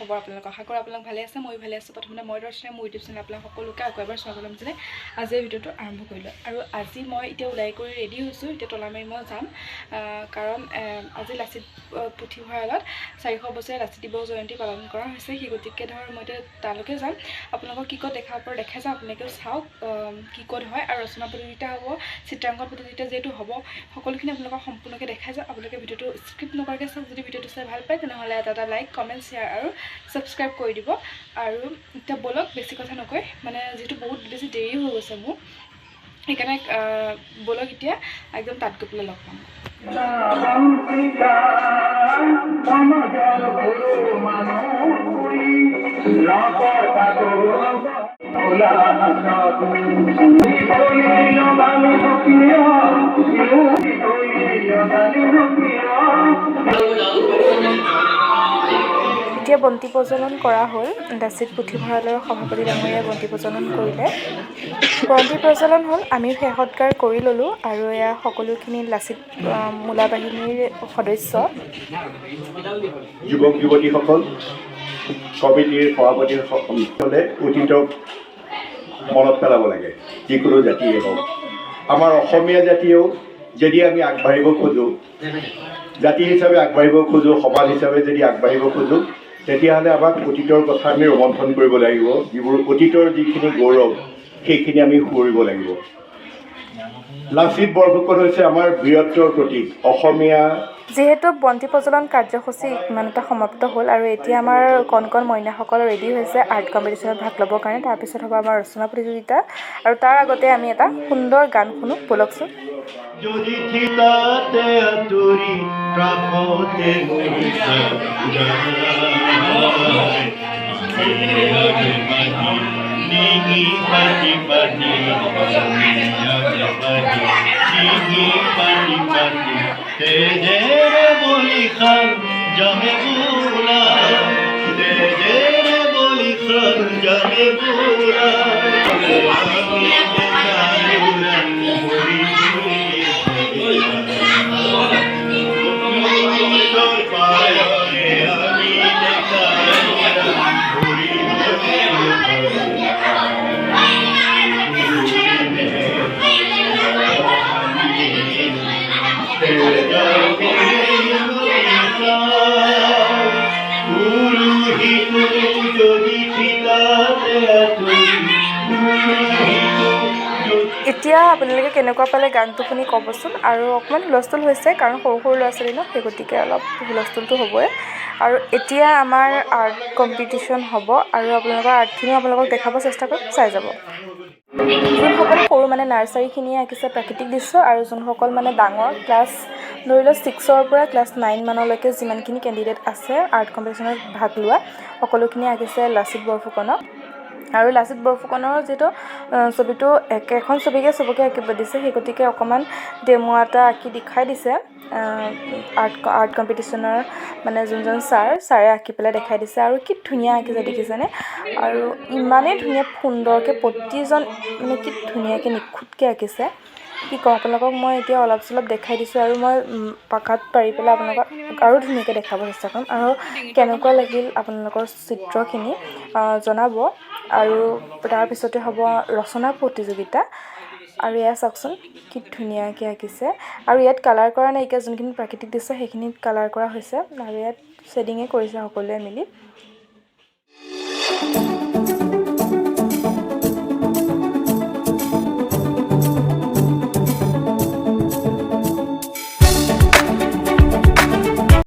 খবৰ আপোনালোকক? আশা কৰোঁ আপোনালোক ভালে আছে, মই ভালে আছোঁ। প্ৰথমতে মই দৰ্শনে মোৰ ইউটিউব চেনেল আপোনালোক সকলোকে আকৌ এবাৰ স্বাগতম জনাই আজিৰ ভিডিঅ'টো আৰম্ভ কৰিলোঁ। আৰু আজি মই এতিয়া ওলাই কৰি ৰেডি হৈছোঁ, এতিয়া তলামাৰি মই যাম, কাৰণ আজি লাচিত পুথিভঁৰালত 400 বছৰীয়া লাচিত দিৱস জয়ন্তী পালন কৰা হৈছে। সেই গতিকে মই এতিয়া তালৈকে যাম। আপোনালোকক কি ক'ত দেখাব পাৰোঁ দেখাই যাওঁ, আপোনালোকেও চাওক কি ক'ত হয়। আৰু ৰচনা প্ৰতিযোগিতা হ'ব, চিত্ৰাংকন প্ৰতিযোগিতা যিহেতু হ'ব, সকলোখিনি আপোনালোকক সম্পূৰ্ণকৈ দেখাই যাওঁ। আপোনালোকে ভিডিঅ'টো স্ক্ৰিপ্ট নকৰাকৈ চাওক। যদি ভিডিঅ'টো চাই ভাল পায় তেনেহ'লে এটা লাইক, কমেণ্ট, শ্বেয়াৰ আৰু ছাবস্ক্ৰাইব কৰি দিব। আৰু এতিয়া ব'লক, বেছি কথা নকয়, মানে যিহেতু বহুত বেছি দেৰি হৈ গৈছে মোৰ, সেইকাৰণে ব'লক এতিয়া একদম তাত গৈ পেলাই লগ পাম। এতিয়া বন্তি প্ৰজ্বলন কৰা হ'ল। লাচিত পুথিভঁৰালৰ সভাপতি ডাঙৰীয়াই বন্তি প্ৰজ্বলন কৰিলে। বন্তি প্ৰজ্বলন হ'ল, আমিও সেৱা সৎকাৰ কৰি ল'লোঁ। আৰু এয়া সকলোখিনি লাচিত মূলা বাহিনীৰ সদস্য, যুৱক যুৱতীসকল, কমিটিৰ সভাপতিসকলে অতীতক মনত পেলাব লাগে। যিকোনো জাতিয়ে হওক, আমাৰ অসমীয়া জাতিয়েও যদি আমি আগবাঢ়িব খোজোঁ, জাতি হিচাপে আগবাঢ়িব খোজোঁ, সমাজ হিচাপে যদি আগবাঢ়িব খোজোঁ, তেতিয়াহ'লে আমাক অতীতৰ কথা আমি ৰোমন্থন কৰিব লাগিব। যিবোৰ অতীতৰ যিখিনি গৌৰৱ, সেইখিনি আমি সুঁৱৰিব লাগিব। লাচিত বৰফুকন হৈছে আমাৰ বীৰত্বৰ প্ৰতীক। অসমীয়া যিহেতু বন্তি প্ৰজ্বলন কাৰ্যসূচী ইমানতে সমাপ্ত হ'ল, আৰু এতিয়া আমাৰ কণ কণ মইনাসকল ৰেডি হৈছে আৰ্ট কম্পিটিশ্যনত ভাগ ল'বৰ কাৰণে। তাৰপিছত হ'ব আমাৰ ৰচনা প্ৰতিযোগিতা, আৰু তাৰ আগতে আমি এটা সুন্দৰ গান শুনো, ব'লকচোন। যদি ঠিকাতে আতুরি প্রাপতে নিগি পাটি পাটি নিগি পাটি পাটি তেজেরে বলি খান জামে বুলা তেজেরে বলি খান জামে বুলা এতিয়া আপোনালোকে কেনেকুৱা পালে গানটো শুনি ক'বচোন। আৰু অকণমান হুলস্থুল হৈছে, কাৰণ সৰু সৰু ল'ৰা ছোৱালী ন, সেই গতিকে অলপ হুলস্থুলটো হ'বই। আৰু এতিয়া আমাৰ আৰ্ট কম্পিটিশ্যন হ'ব, আৰু আপোনালোকৰ আৰ্টখিনিও আপোনালোকক দেখাব চেষ্টা কৰিম, চাই যাব। যোনসকল সৰু মানে নাৰ্চাৰীখিনিয়ে আঁকিছে প্ৰাকৃতিক দৃশ্য, আৰু যোনসকল মানে ডাঙৰ ক্লাছ ধৰি লওক 6ৰ পৰা ক্লাছ 9 মানলৈকে যিমানখিনি কেণ্ডিডেট আছে আৰ্ট কম্পিটিশ্যনত ভাগ লোৱা, সকলোখিনিয়ে আঁকিছে লাচিত বৰফুকনক। আৰু লাচিত বৰফুকনৰ যিহেতু ছবিটো একেখন ছবিকে চবকে আঁকিব দিছে, সেই গতিকে অকণমান ডেমো এটা আঁকি দেখাই দিছে। আৰ্ট কম্পিটিশ্যনৰ মানে যোনজন ছাৰে আঁকি পেলাই দেখাই দিছে, আৰু কি ধুনীয়া আঁকিছে দেখিছেনে। আৰু ইমানেই ধুনীয়া সুন্দৰকৈ প্ৰতিজন মানে কি ধুনীয়াকৈ নিখুঁতকৈ আঁকিছে, কি কওঁ আপোনালোকক। মই এতিয়া অলপ চলপ দেখাই দিছোঁ, আৰু মই পাকাত পাৰি পেলাই আপোনালোকক আৰু ধুনীয়াকৈ দেখাব চেষ্টা কৰিম। আৰু কেনেকুৱা লাগিল আপোনালোকৰ চিত্ৰখিনি জনাব। আৰু তাৰপিছতে হ'ব ৰচনা প্ৰতিযোগিতা, আৰু এয়া চাওকচোন কি ধুনীয়াকৈ আঁকিছে। আৰু ইয়াত কালাৰ কৰা নাইকিয়া, যোনখিনি প্ৰাকৃতিক দৃশ্য সেইখিনিত কালাৰ কৰা হৈছে, আৰু ইয়াত শ্বেডিঙে কৰিছে সকলোৱে মিলি।